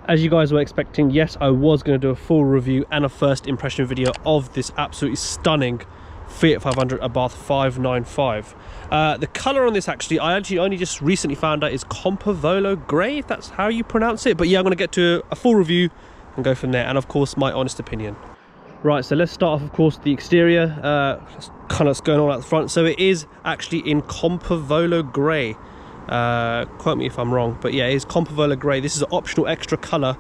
As you guys were expecting, yes, I was going to do a full review and a first impression video of this absolutely stunning Fiat 500 Abarth 595. The colour on this, actually, I actually only just recently found out is Compavolo Grey, if that's how you pronounce it. But yeah, I'm going to get to a full review and go from there, and of course my honest opinion. Right, so let's start off, of course, the exterior. Kind of what's going on out the front. So it is actually in Compavolo Grey. Quote me if I'm wrong, but yeah, it is Compavolo Grey. This is an optional extra colour,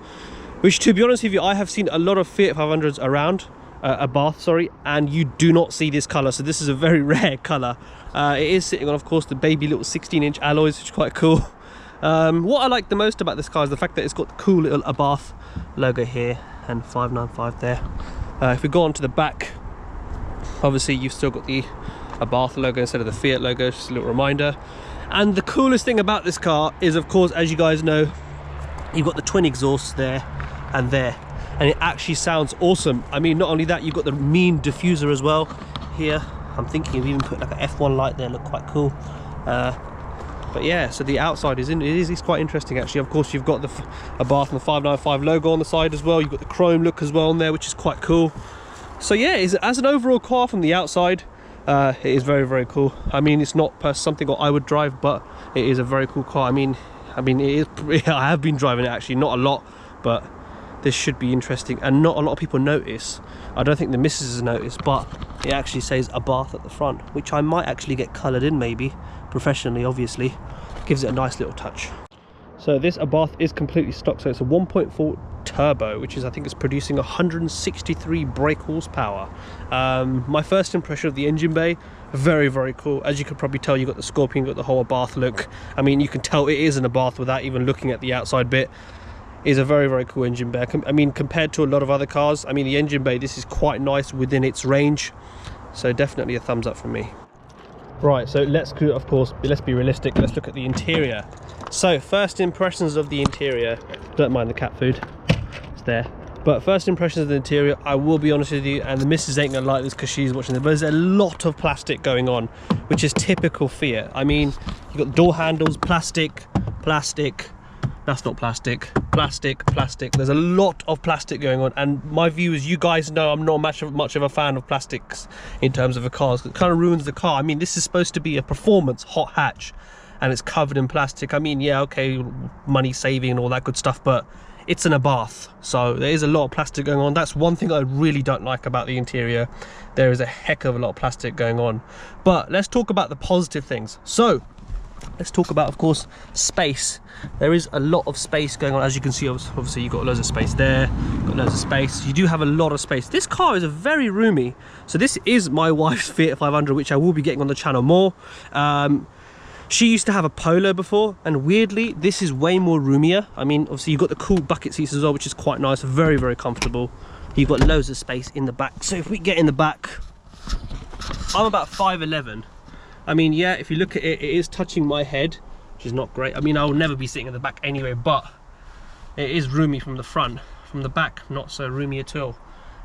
which, to be honest with you, I have seen a lot of Fiat 500s around, Abarth, sorry, and you do not see this colour, so this is a very rare colour. It is sitting on, of course, the baby little 16-inch alloys, which is quite cool. What I like the most about this car is the fact that it's got the cool little Abarth logo here and 595 there. If we go on to the back, obviously you've still got the Abarth logo instead of the Fiat logo, just a little reminder. And the coolest thing about this car is, of course, as you guys know, you've got the twin exhausts there and there, and it actually sounds awesome. I mean, not only that, you've got the mean diffuser as well here. I'm thinking of even putting like an F1 light there, look quite cool. But yeah, so the outside is quite interesting, actually. Of course, you've got the Abarth and the 595 logo on the side as well. You've got the chrome look as well on there, which is quite cool. So yeah, as an overall car from the outside, it is very, very cool. I mean, it's not something I would drive, but it is a very cool car. I mean, it is. I have been driving it, actually, not a lot, but this should be interesting, and not a lot of people notice. I don't think the missus has noticed, but it actually says Abarth at the front, which I might actually get coloured in, maybe professionally, obviously. Gives it a nice little touch. So this Abarth is completely stock, so it's a 1.4 turbo, which is, I think, it's producing 163 brake horsepower. My first impression of the engine bay, very, very cool. As you could probably tell, you got the Scorpion, you got the whole Abarth look. I mean, you can tell it is an Abarth without even looking at the outside bit. Is a very, very cool engine bay. I mean, compared to a lot of other cars, I mean, the engine bay, this is quite nice within its range, so definitely a thumbs up from me. Right, so let's be realistic. Let's look at the interior. So first impressions of the interior, don't mind the cat food, it's there. But first impressions of the interior, I will be honest with you, and the missus ain't gonna like this because she's watching this, but there's a lot of plastic going on, which is typical Fiat. I mean, you've got door handles, plastic, that's not plastic, plastic. There's a lot of plastic going on, and my view is, you guys know, I'm not much of a fan of plastics in terms of a car. It kind of ruins the car. I mean, this is supposed to be a performance hot hatch, and it's covered in plastic. I mean, yeah, okay, money saving and all that good stuff, but it's an Abarth, so there is a lot of plastic going on. That's one thing I really don't like about the interior. There is a heck of a lot of plastic going on. But let's talk about the positive things. So let's talk about, of course, space. There is a lot of space going on. As you can see, obviously you've got loads of space there, got loads of space. You do have a lot of space. This car is a very roomy. So this is my wife's Fiat 500, which I will be getting on the channel more. She used to have a Polo before, and weirdly, this is way more roomier. I mean, obviously you've got the cool bucket seats as well, which is quite nice, very, very comfortable. You've got loads of space in the back. So if we get in the back, I'm about 5'11". I mean, yeah, if you look at it, it is touching my head, which is not great. I mean, I will never be sitting at the back anyway, but it is roomy from the front. From the back, not so roomy at all.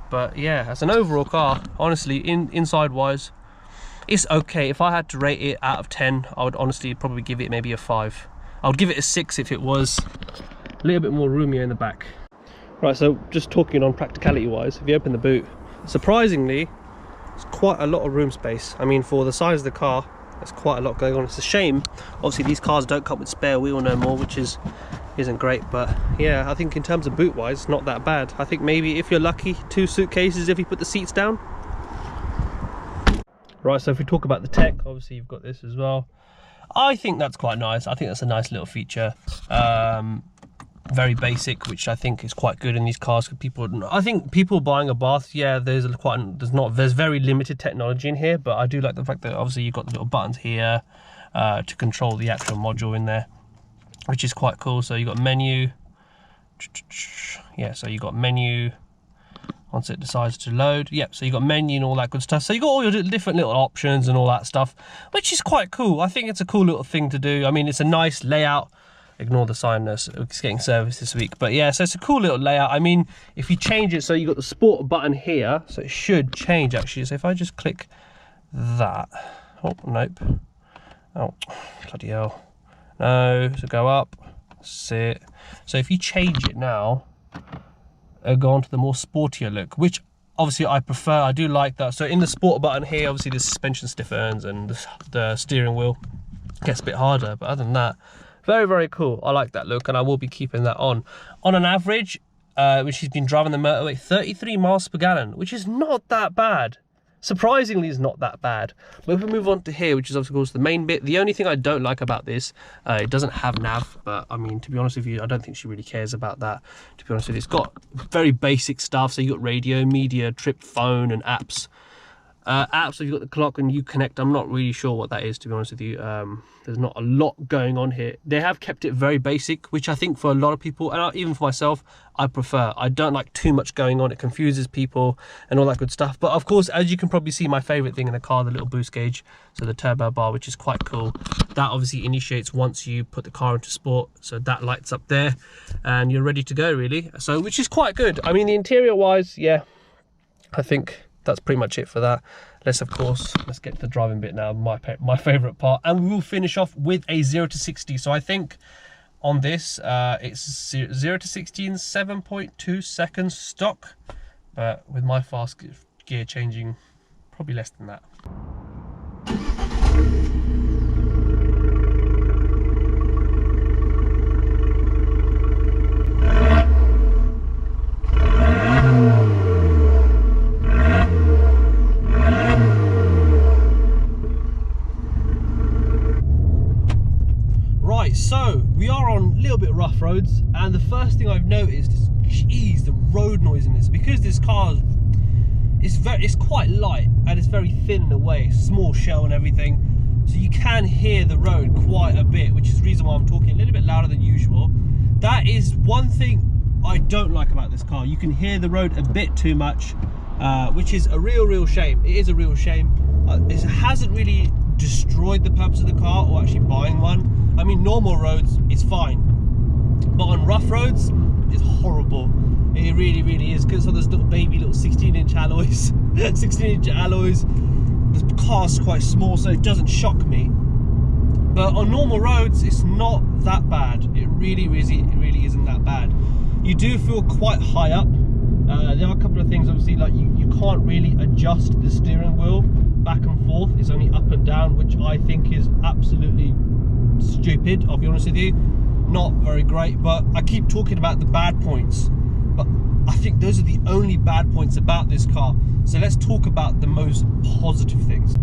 But yeah, as an overall car, honestly, inside-wise, it's okay. If I had to rate it out of 10, I would honestly probably give it maybe a 5. I would give it a 6 if it was a little bit more roomier in the back. Right, so just talking on practicality-wise, if you open the boot, surprisingly, it's quite a lot of room space. I mean, for the size of the car, there's quite a lot going on. It's a shame, obviously, these cars don't come with spare wheel no more, which isn't great. But yeah, I think in terms of boot wise, not that bad. I think maybe if you're lucky, 2 suitcases if you put the seats down. Right, so if we talk about the tech, obviously you've got this as well. I think that's quite nice. I think that's a nice little feature. Very basic, which I think is quite good in these cars. I think people buying a Abarth, yeah, there's very limited technology in here, but I do like the fact that obviously you've got the little buttons here to control the actual module in there, which is quite cool. So you've got menu, yeah, so you've got menu once it decides to load. Yep, so you've got menu and all that good stuff. So you've got all your different little options and all that stuff, which is quite cool. I think it's a cool little thing to do. I mean, it's a nice layout. Ignore the sign, it's getting serviced this week. But yeah, so it's a cool little layout. I mean, if you change it, so you've got the sport button here, so it should change actually. So if I just click that, oh, nope. Oh, bloody hell. No, so go up, Sit. So if you change it now, it'll go on to the more sportier look, which obviously I prefer. I do like that. So in the sport button here, obviously the suspension stiffens and the steering wheel gets a bit harder, but other than that, very, very cool. I like that look, and I will be keeping that on. On an average, when she's been driving the motorway, 33 miles per gallon, which is not that bad. Surprisingly, is not that bad. But if we move on to here, which is of course the main bit, the only thing I don't like about this, it doesn't have nav, but I mean, to be honest with you, I don't think she really cares about that. To be honest with you, it's got very basic stuff. So you got radio, media, trip, phone, and apps. Apps, so you've got the clock and Uconnect. I'm not really sure what that is, to be honest with you. There's not a lot going on here. They have kept it very basic, which I think for a lot of people, and even for myself, I prefer. I don't like too much going on. It confuses people and all that good stuff. But of course, as you can probably see, my favorite thing in the car, the little boost gauge, so the turbo bar, which is quite cool. That obviously initiates once you put the car into sport, so that lights up there and you're ready to go, really. So, which is quite good. I mean, the interior wise, yeah, I think that's pretty much it for that. Let's get to the driving bit now, my favorite part, and we will finish off with a 0 to 60. So I think on this it's 0 to 60 in 7.2 seconds stock, but with my fast gear changing, probably less than that. So we are on a little bit rough roads, and the first thing I've noticed is, geez, the road noise in this, because this car it's quite light and it's very thin in a way, small shell and everything, so you can hear the road quite a bit, which is the reason why I'm talking a little bit louder than usual. That is one thing I don't like about this car. You can hear the road a bit too much, which is a real shame. It is a real shame. It hasn't really destroyed the purpose of the car or actually buying one. I mean, normal roads is fine, but on rough roads it's horrible. It really is, because of those little 16-inch alloys 16-inch alloys. The car's quite small, so it doesn't shock me, but on normal roads it's not that bad. It really isn't that bad. You do feel quite high up. There are a couple of things, obviously, like you can't really adjust the steering wheel back and forth. It's only up and down, which I think is absolutely stupid, I'll be honest with you. Not very great. But I keep talking about the bad points, but I think those are the only bad points about this car. So let's talk about the most positive things.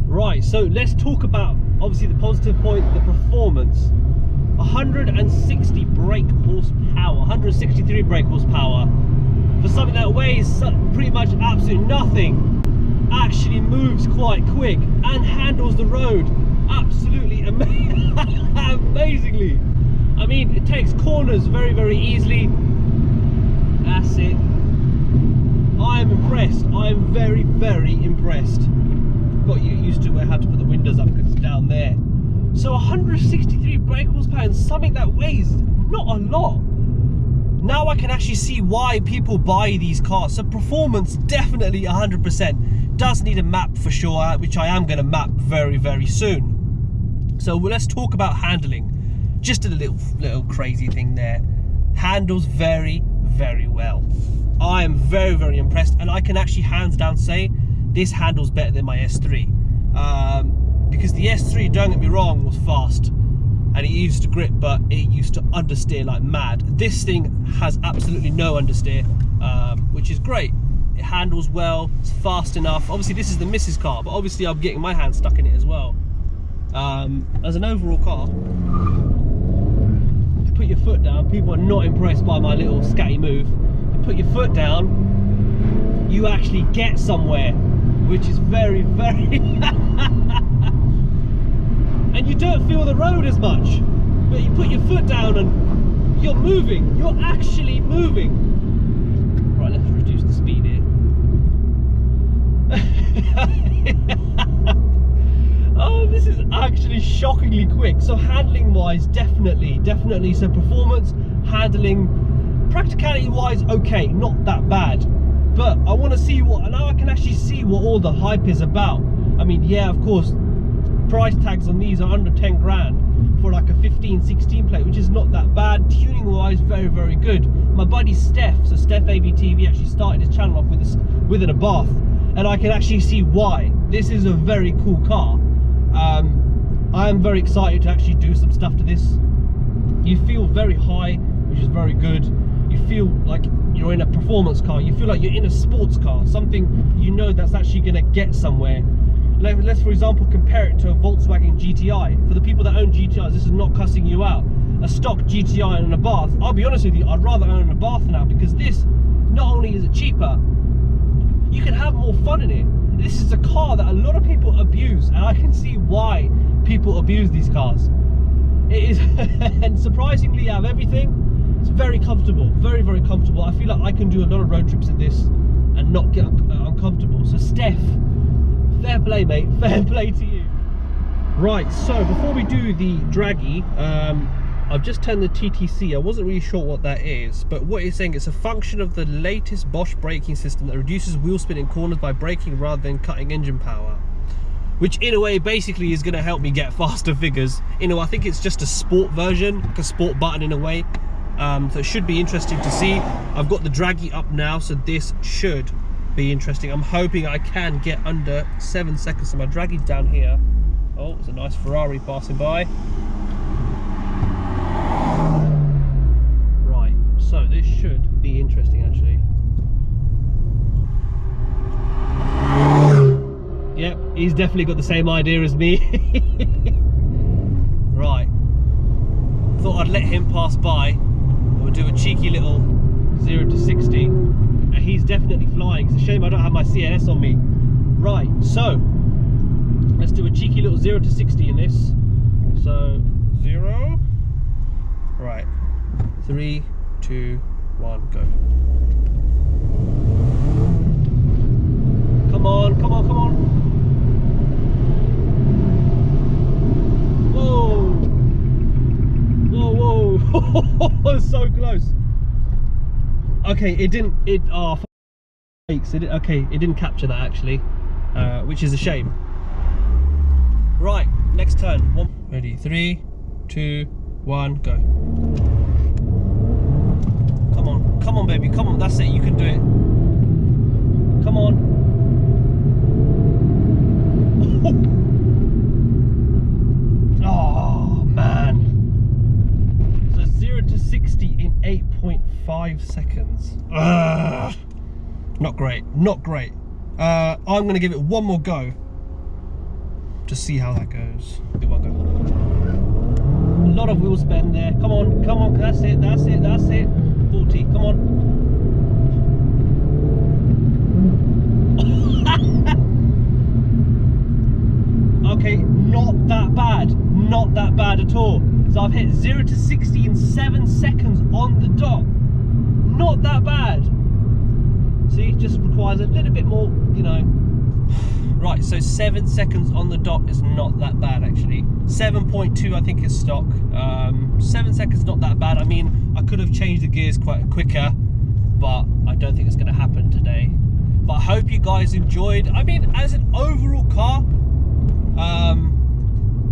Right, so let's talk about obviously the positive point, the performance. 160 brake horsepower, 163 brake horsepower for something that weighs pretty much absolutely nothing. Actually moves quite quick and handles the road absolutely amazingly. I mean, it takes corners very easily. That's it. I am impressed. I am very impressed. Got you used to how to put the windows up because it's down there. So 163 brake horsepower and something that weighs not a lot. Now I can actually see why people buy these cars. So performance, definitely 100%. Does need a map for sure, which I am going to map very soon. So let's talk about handling. Just a little crazy thing there. Handles very well. I am very impressed, and I can actually hands down say this handles better than my S3. Because the S3, don't get me wrong, was fast and it used to grip, but it used to understeer like mad. This thing has absolutely no understeer, which is great. It handles well, it's fast enough. Obviously this is the missus car, but obviously I'm getting my hand stuck in it as well. As an overall car, if you put your foot down, people are not impressed by my little scatty move. If you put your foot down, you actually get somewhere, which is very and you don't feel the road as much, but you put your foot down and you're moving, you're actually moving. Right, let's reduce the speed here. Oh, this is actually shockingly quick. So handling wise, definitely. So performance, handling, practicality wise, okay, not that bad. But I want to see now I can actually see what all the hype is about. I mean, yeah, of course, price tags on these are under 10 grand for like a 15-16 plate, which is not that bad. Tuning wise, very, very good. My buddy Steph, so Steph ABTV, actually started his channel off with an Abarth, and I can actually see why. This is a very cool car. I am very excited to actually do some stuff to this. You feel very high, which is very good. You feel like you're in a performance car. You feel like you're in a sports car, something you know that's actually going to get somewhere. Let's, for example, compare it to a Volkswagen GTI. For the people that own GTIs, this is not cussing you out. A stock GTI and an Abarth, I'll be honest with you, I'd rather own an Abarth now, because this, not only is it cheaper, you can have more fun in it. This is a car that a lot of people abuse, and I can see why people abuse these cars. It is, and surprisingly, out of everything, it's very comfortable, very, very comfortable. I feel like I can do a lot of road trips in this and not get uncomfortable. So Steph, fair play, mate, fair play to you. Right, so before we do the draggy, I've just turned the TTC. I wasn't really sure what that is, but what it's saying, it's a function of the latest Bosch braking system that reduces wheel spin in corners by braking rather than cutting engine power. Which in a way basically is going to help me get faster figures. You know, I think it's just a sport version, like a sport button in a way. So it should be interesting to see. I've got the draggy up now, so this should be interesting. I'm hoping I can get under 7 seconds. So my draggy's down here. Oh, there's a nice Ferrari passing by. Right, so this should be interesting actually. Yep, he's definitely got the same idea as me. Right, thought I'd let him pass by. We'll do a cheeky little 0 to 60. And he's definitely flying. It's a shame I don't have my CNS on me. Right, so let's do a cheeky little 0 to 60 in this. So 0. Right, 3, 2, 1, go. Come on, come on, come on. Whoa. Whoa, whoa. So close. Okay, it didn't, okay, it didn't capture that actually, which is a shame. Right, next turn. Ready, 3, 2, 1, go. Come on, baby, come on, that's it, you can do it. Come on. Oh, man. So 0 to 60 in 8.5 seconds. Ugh. Not great, not great. I'm going to give it one more go to see how that goes. Give one go. A lot of wheel spin there. Come on, come on, that's it, that's it, that's it. 40, come on. Okay, not that bad at all. So I've hit 0 to 60 in 7 seconds on the dot. Not that bad. See, it just requires a little bit more, you know. Right, so 7 seconds on the dot is not that bad actually. 7.2 I think is stock. 7 seconds not that bad. I mean, I could have changed the gears quite quicker, but I don't think it's going to happen today. But I hope you guys enjoyed. I mean, as an overall car,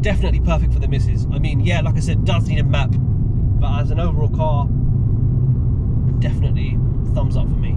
definitely perfect for the missus. I mean, yeah, like I said, does need a map, but as an overall car, definitely thumbs up for me.